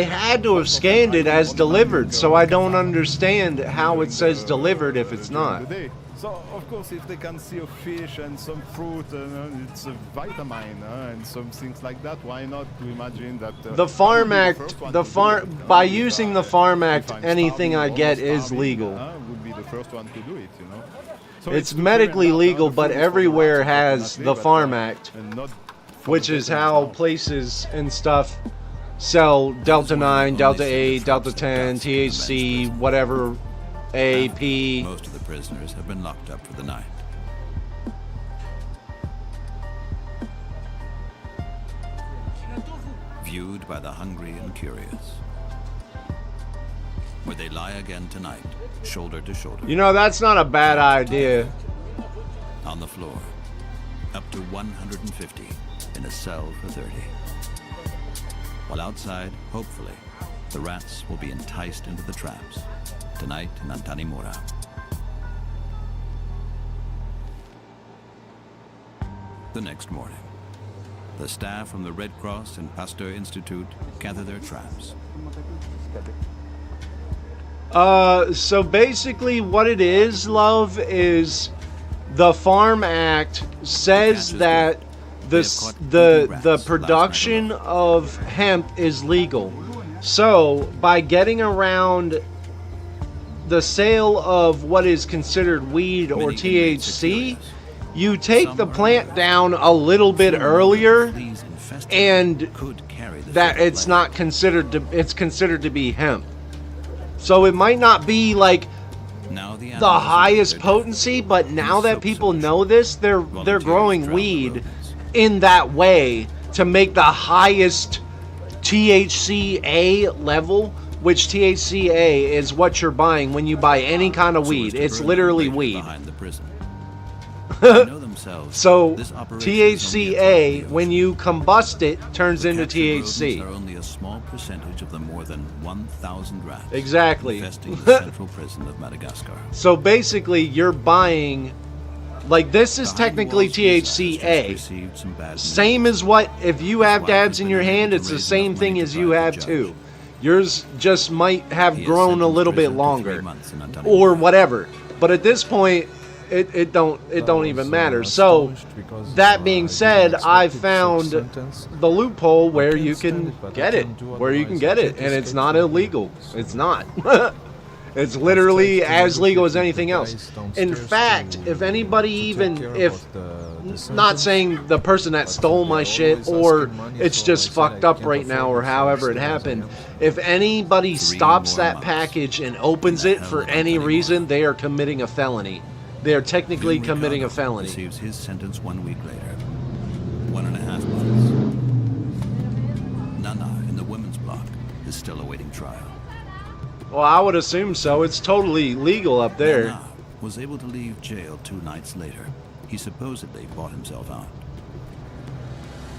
had to have scanned it as delivered, so I don't understand how it says delivered if it's not. So, of course, if they can see a fish and some fruit, it's a vitamin and some things like that, why not to imagine that... The Farm Act, by using the Farm Act, anything I get is legal. Would be the first one to do it, you know. So It's medically legal, but everywhere has the Farm Act, which is how places and stuff sell Delta 9, Delta 8, Delta 10, THC, whatever, AP. Most of the prisoners have been locked up for the night. Viewed by the hungry and curious, where they lie again tonight, shoulder to shoulder. You know, that's not a bad idea. On the floor, up to 150 in a cell for 30. While outside, hopefully, the rats will be enticed into the traps tonight in Antanimora. The next morning, the staff from the Red Cross and Pasteur Institute gather their traps. So basically what it is, love, is the Farm Act says that the production of hemp is legal. So by getting around the sale of what is considered weed or THC, you take the plant down a little bit earlier, and that it's not considered to, it's considered to be hemp. So it might not be like the highest potency, but now that people know this, they're growing weed in that way to make the highest THCA level, which THCA is what you're buying when you buy any kind of weed. It's literally weed. So THCA, when you combust it, turns into THC. Are only a small percentage of the more than 1,000 rats exactly infesting the central prison of Madagascar. So basically, you're buying, like, this is technically THCA. Same as what, if you have dabs in your hand, it's the same thing as you have too. Yours just might have grown a little bit longer, or whatever. But at this point, it don't even matter. So that being said, I found the loophole where you can get it, and it's not illegal. It's not. It's literally as legal as anything else. In fact, if anybody even, not saying the person that stole my shit or it's just fucked up right now or however it happened, if anybody stops that package and opens it for any reason, they are committing a felony. They are technically committing a felony. Receives his sentence 1 week later. 1.5 months. Nana in the women's block is still awaiting trial. Well, I would assume so. It's totally legal up there. Nana was able to leave jail 2 nights later. He supposedly bought himself out.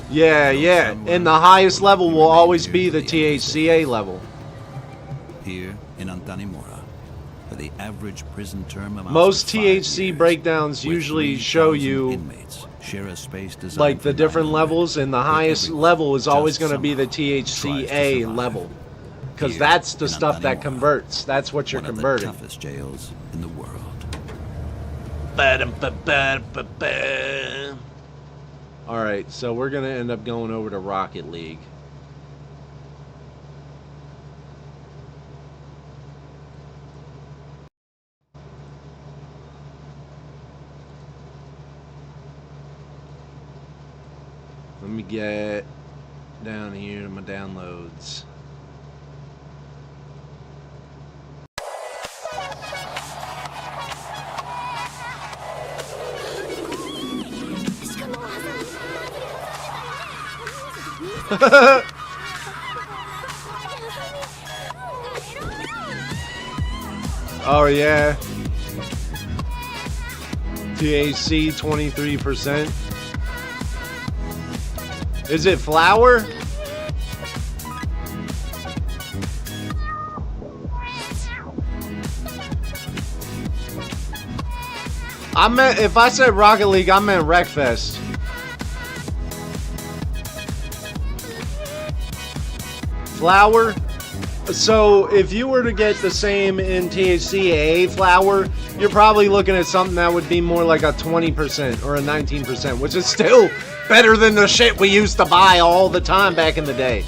Yeah. And the highest level will always be the THCA level. Here in Antanimora, for the average prison term amounts most to 5 THC years, breakdowns usually show you inmates share a space designed like for the different 900, levels, and the highest level is always going to be the THCA level, because that's the stuff that converts. That's what you're converting. One of the toughest jails in the world. Alright, so we're going to end up going over to Rocket League. Let me get down here to my downloads. Oh yeah. THC 23%. Is it flour? I meant, if I said Rocket League, I meant Wreckfest. Flour. So if you were to get the same in THC AA flour, you're probably looking at something that would be more like a 20% or a 19%, which is still better than the shit we used to buy all the time back in the day.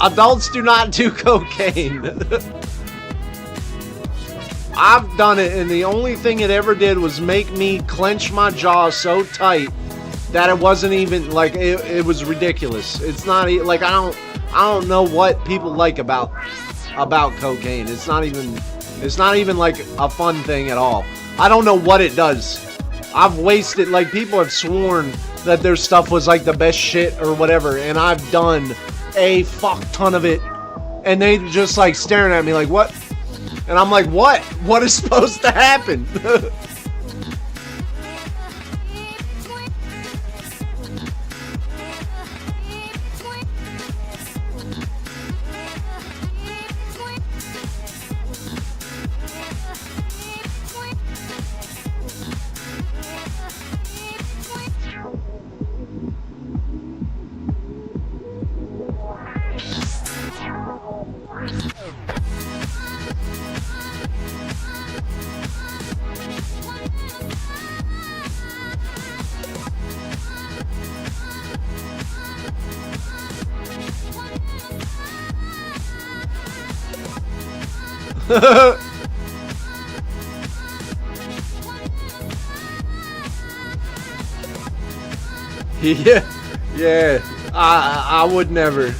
Adults do not do cocaine. I've done it, and the only thing it ever did was make me clench my jaw so tight that it wasn't even like it was ridiculous. It's not like I don't know what people like about cocaine. It's not even like a fun thing at all. I don't know what it does. I've wasted, like, people have sworn that their stuff was like the best shit or whatever, and I've done a fuck ton of it, and they just like staring at me like, what? And I'm like, what? What is supposed to happen? Yeah, I would never.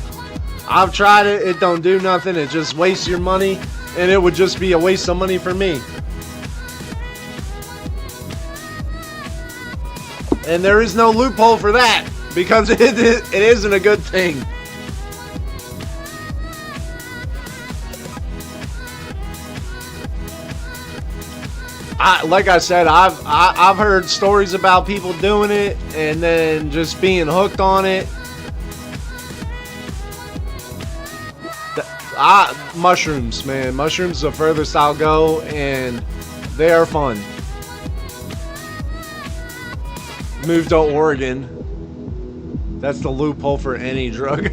I've tried it, it don't do nothing, it just wastes your money, and it would just be a waste of money for me. And there is no loophole for that, because it isn't a good thing. Like I said, I've heard stories about people doing it and then just being hooked on it. Mushrooms, man. Mushrooms is the furthest I'll go, and they are fun. Move to Oregon. That's the loophole for any drug.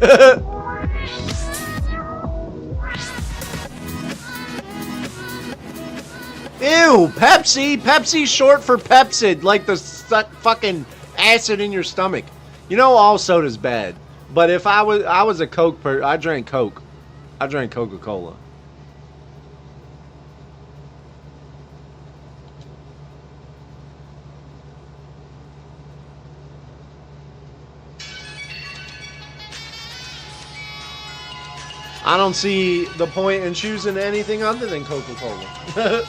Ew, Pepsi. Pepsi's short for Pepsid, like the fucking acid in your stomach. You know, all soda's bad. But if I was a Coke person, I drank Coke. I drank Coca-Cola. I don't see the point in choosing anything other than Coca-Cola.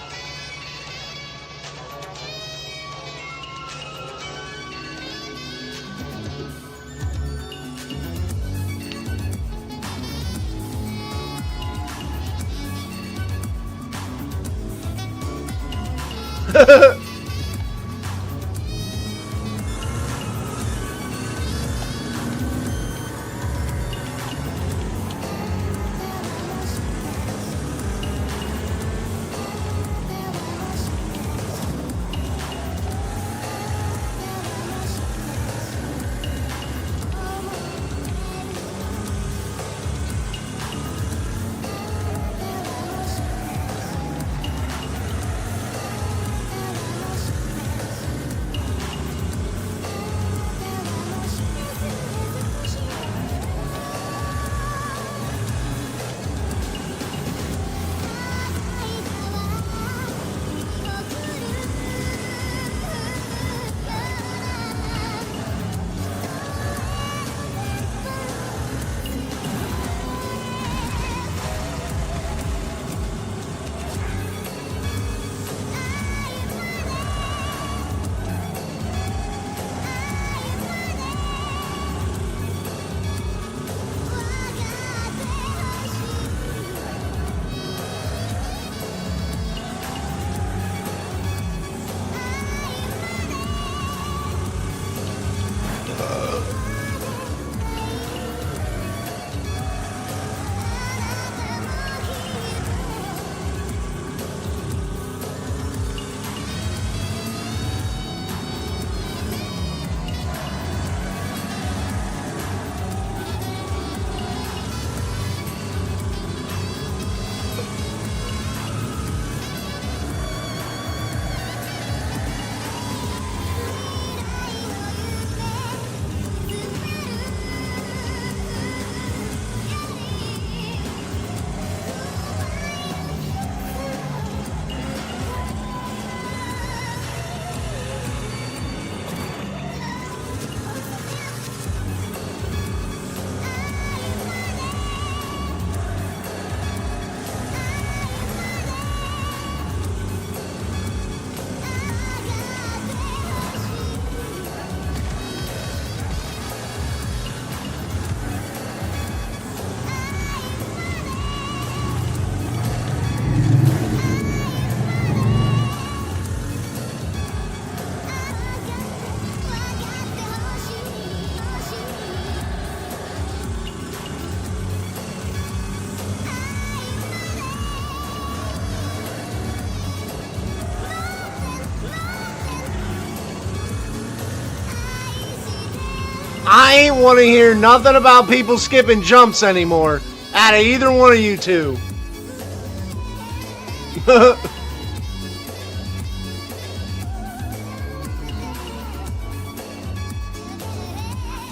I ain't want to hear nothing about people skipping jumps anymore out of either one of you two.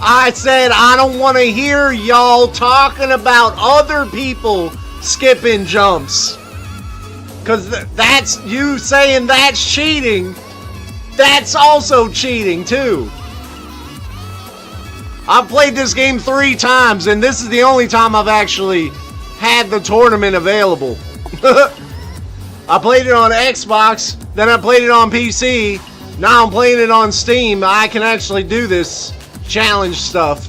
I said I don't want to hear y'all talking about other people skipping jumps. Because that's you saying that's cheating. That's also cheating too. I've played this game 3 times, and this is the only time I've actually had the tournament available. I played it on Xbox, then I played it on PC, now I'm playing it on Steam. I can actually do this challenge stuff.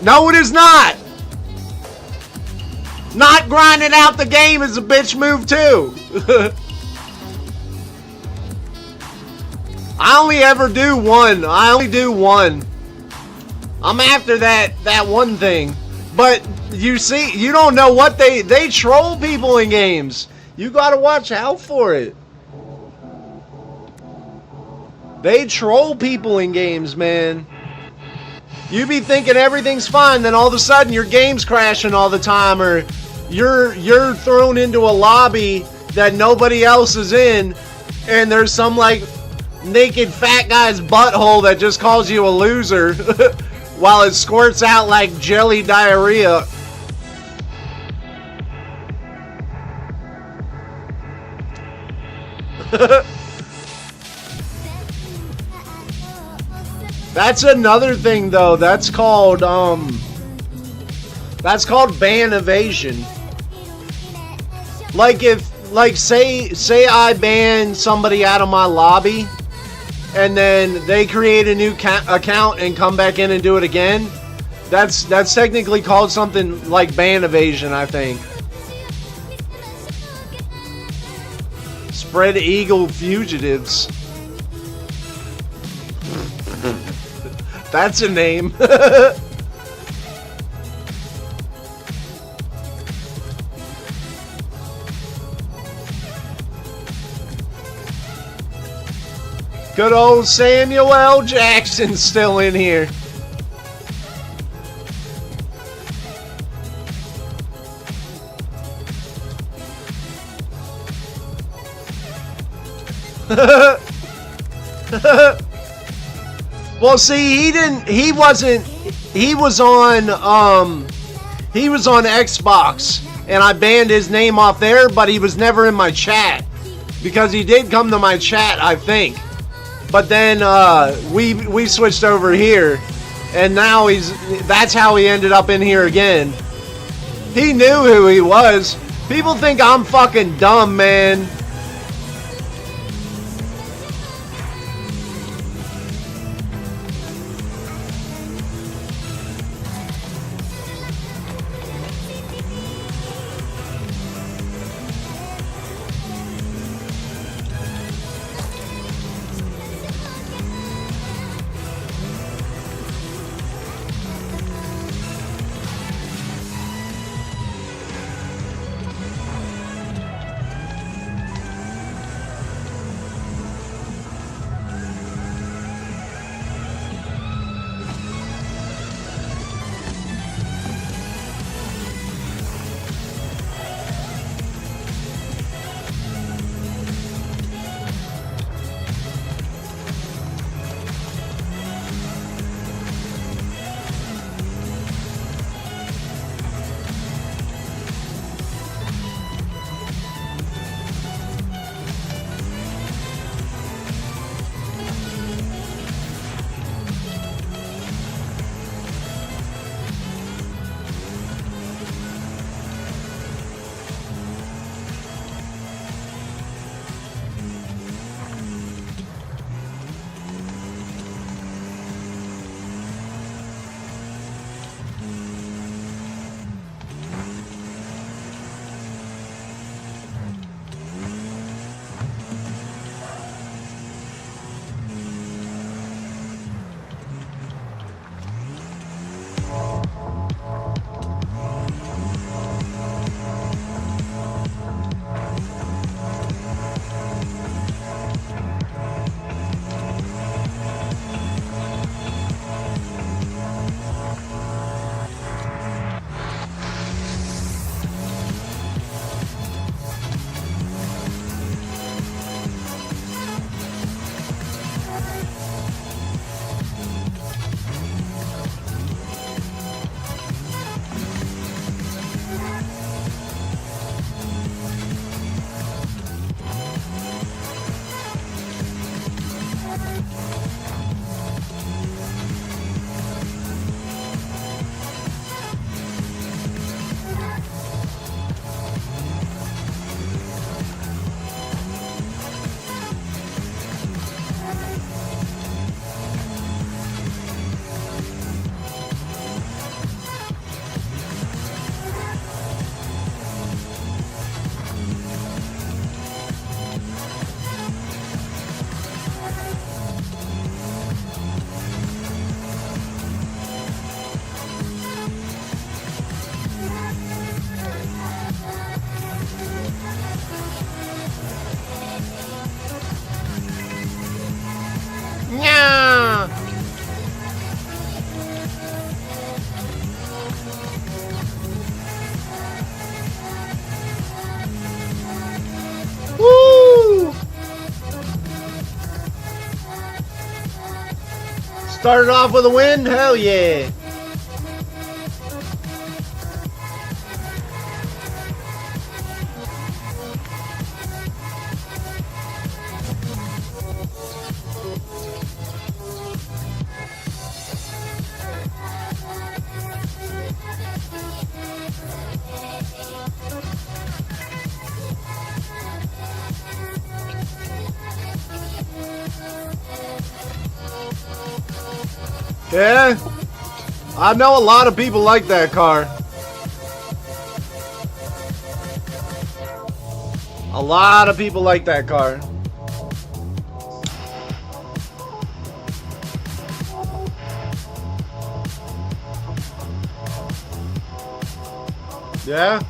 No, it is not. Not grinding out the game is a bitch move too. I only ever do one. I only do one. I'm after that one thing. But you see, you don't know what they troll people in games. You gotta watch out for it. They troll people in games, man. You be thinking everything's fine, then all of a sudden your game's crashing all the time, or you're thrown into a lobby that nobody else is in, and there's some like naked fat guy's butthole that just calls you a loser while it squirts out like jelly diarrhea. That's another thing though. That's called ban evasion. Like say I ban somebody out of my lobby, and then they create a new account and come back in and do it again. That's technically called something like ban evasion, I think. Spread eagle fugitives. That's a name. Good old Samuel L. Jackson still in here. Well, see, he was on Xbox, and I banned his name off there, but he was never in my chat, because he did come to my chat, I think. But then we switched over here, and now that's how he ended up in here again. He knew who he was. People think I'm fucking dumb, man. Started off with a win? Hell yeah. Yeah, I know a lot of people like that car. A lot of people like that car. Yeah.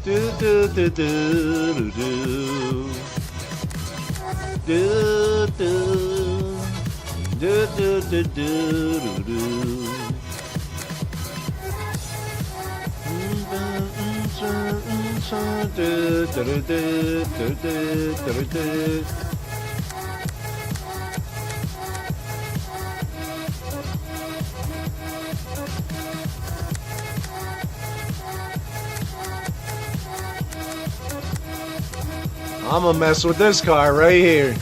Do do do do do do do do do do do do. I'm gonna mess with this car right here.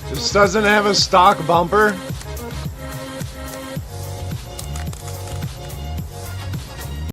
This doesn't have a stock bumper.